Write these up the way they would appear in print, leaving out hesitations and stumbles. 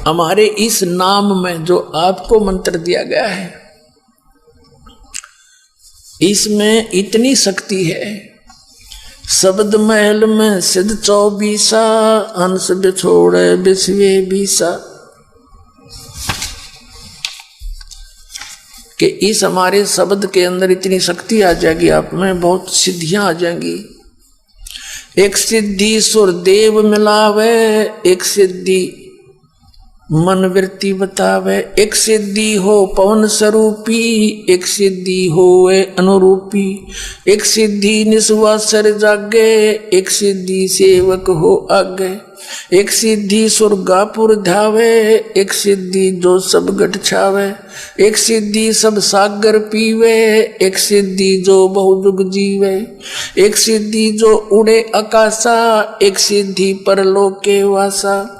हमारे इस नाम में जो आपको मंत्र दिया गया है, इसमें इतनी शक्ति है। शब्द महल में सिद्ध 24 अंश बिछोड़े विश्वे 20 कि इस हमारे शब्द के अंदर इतनी शक्ति आ जाएगी, आप में बहुत सिद्धियां आ जाएंगी। एक सिद्धि सुरदेव मिलावे, एक सिद्धि मन वृत्ति बतावे, एक सिद्धि हो पवन स्वरूपी, एक सिद्धि होए अनुरूपी, एक सिद्धि निस्वासर जागे, एक सिद्धि सेवक हो आगे, एक सिद्धि सुरगापुर धावे, एक सिद्धि जो सब गट छावे, एक सिद्धि सब सागर पीवे, एक सिद्धि जो बहुजुग जीवे, एक सिद्धि जो उड़े आकाशा, एक सिद्धि परलोक के वासा,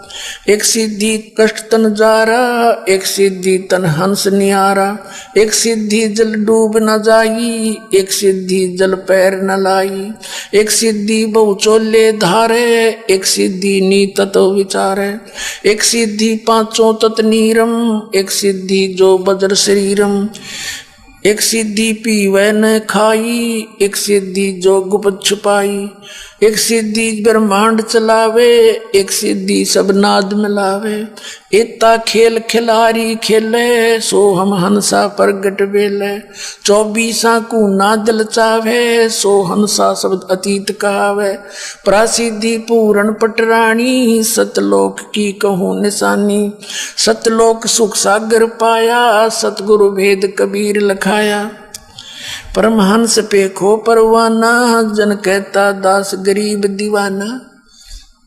एक सिद्धि कष्ट तन जारा, एक सिद्धि तन हंस निहारा, एक सिद्धि जल डूब न जाई, एक सिद्धि जल पैर न लाई, एक सिद्धि बहुचोले धारे, एक सिद्धि नीत तो विचारे, एक सिद्धि पांचों तत् नीरम, एक सिद्धि जो वज्र शरीरम, एक सिद्धि पीवे न खाई, एक सिद्धि जो गुप्त छुपाई, एक सिद्धि ब्रह्मांड चलावे, एक सिद्धि सब नाद मिलावे, इतना खेल खिलारी खेले, सो हम हंसा प्रगट बेले, 24 को ना दिल चावे, सो हंसा शब्द अतीत कहावे, प्रासिद्धि पूर्ण पटरानी, सतलोक की कहूँ निशानी, सतलोक सुख सागर पाया, सतगुरु भेद कबीर लखाया, परमहंस पे खो परवाना, जन कहता दास गरीब दीवाना।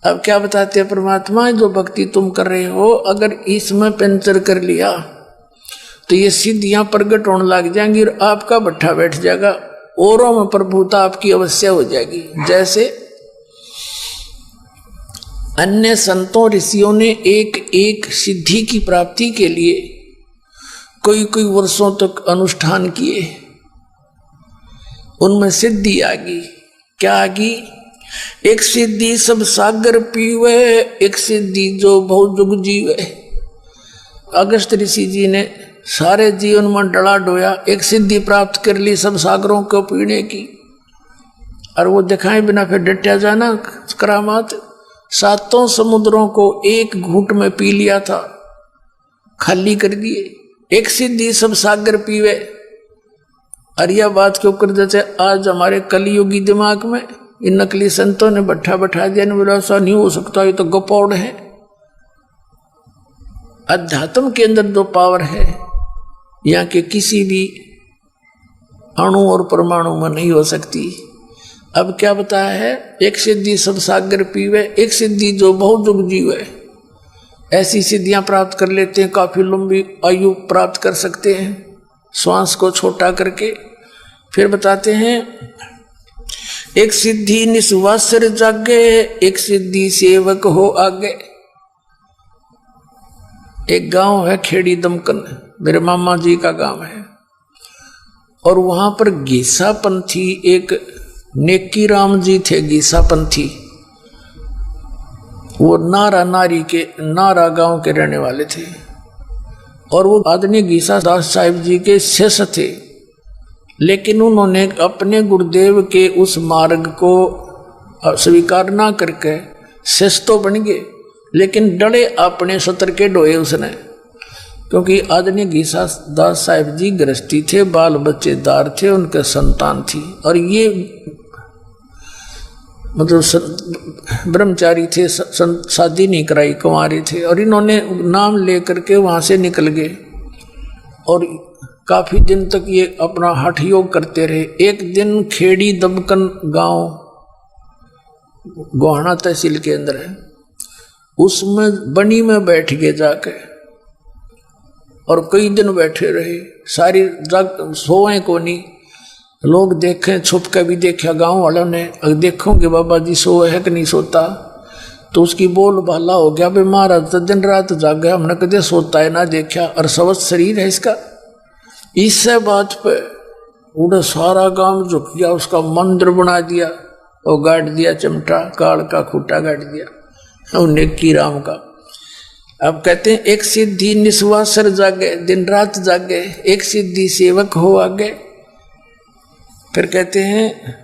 अब क्या बताते हैं परमात्मा, जो भक्ति तुम कर रहे हो, अगर इसमें पंचर कर लिया तो ये सिद्धियां प्रकट होने लग जाएंगी और आपका भट्ठा बैठ जाएगा, औरों में प्रभुता आपकी अवश्य हो जाएगी। जैसे अन्य संतों ऋषियों ने एक एक सिद्धि की प्राप्ति के लिए कोई कोई वर्षों तक अनुष्ठान किए, उनमें सिद्धि आ गई। क्या आ गई? एक सिद्धि सब सागर पीवे, एक सिद्धि जो बहुत जुग जीवे। अगस्त ऋषि जी ने सारे जीवन में डला डोया, एक सिद्धि प्राप्त कर ली सब सागरों को पीने की, और वो दिखाए बिना फिर डटया जाना करामात। 7 समुद्रों को एक घूंट में पी लिया था, खाली कर दिए। एक सिद्धि सब सागर पीवे। और यह बात क्यों कर देते आज हमारे कलयुगी दिमाग में इन नकली संतों ने बैठा दिया, ने बोला ऐसा नहीं हो सकता, ये तो गपौड़ है। अध्यात्म के अंदर जो पावर है यहाँ के किसी भी अणु और परमाणु में नहीं हो सकती। अब क्या बताया है? एक सिद्धि सब सागर पीवे, एक सिद्धि जो बहुत जुग जीवे। ऐसी सिद्धियां प्राप्त कर लेते हैं, काफी लंबी आयु प्राप्त कर सकते हैं श्वास को छोटा करके। फिर बताते हैं एक सिद्धि निस्वासर जागे, एक सिद्धि सेवक हो आगे। एक गांव है खेड़ी दमकन, मेरे मामा जी का गांव है, और वहां पर गीसा पंथी एक नेकी राम जी थे। गीसा पंथी वो नारा गांव के रहने वाले थे, और वो आदरणीय गीसा दास साहिब जी के शिष्य थे। लेकिन उन्होंने अपने गुरुदेव के उस मार्ग को स्वीकार ना करके शिष्य तो बन गए, लेकिन डरे अपने सत्र के डोए उसने। क्योंकि आदरणीय गीसा दास साहिब जी गृहस्थी थे, बाल बच्चेदार थे, उनके संतान थी, और ये मतलब ब्रह्मचारी थे, शादी नहीं कराई, कुंवारे थे। और इन्होंने नाम लेकर के वहां से निकल गए और काफी दिन तक ये अपना हठ योग करते रहे। एक दिन खेड़ी दमकन गांव गोहाना तहसील के अंदर है, उसमें बनी में बैठ गए जाके, और कई दिन बैठे रहे। सारी जग सोए को नहीं, लोग देखें, छुप के भी देखा गांव वालों ने, अगर देखोगे बाबा जी सोए है कि नहीं सोता, तो उसकी बोल भाला हो गया, भाई महाराज तो दिन रात जागे, हमने कदे सोता है ना देखा, और सवत शरीर है इसका। इस बात पे उन्हें सारा गांव झुक गया, उसका मंदिर बना दिया और गाड़ दिया, चिमटा काल का खूटा गाड़ दिया और नेकी राम का। अब कहते हैं एक सिद्धि निस्वासर जागे, दिन रात जागे, एक सिद्धि सेवक हो आगे। फिर कहते हैं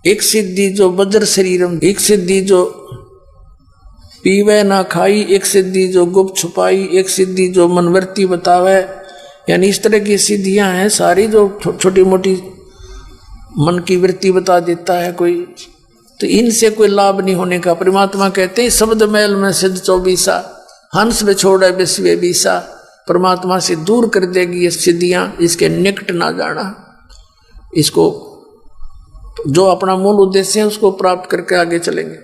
एक सिद्धि जो वज्र शरीरम, एक सिद्धि जो पीवे ना खाई, एक सिद्धि जो गुप्त छुपाई, एक सिद्धि जो मनवर्ती बतावे। यानी इस तरह की सिद्धियां हैं सारी जो छोटी मोटी मन की वृत्ति बता देता है कोई, तो इनसे कोई लाभ नहीं होने का। परमात्मा कहते हैं शब्द मैल में सिद्ध 24, हंस में छोड़े विश्व बीसा। परमात्मा से दूर कर देगी ये सिद्धियां, इसके निकट ना जाना। इसको जो अपना मूल उद्देश्य है उसको प्राप्त करके आगे चलेंगे।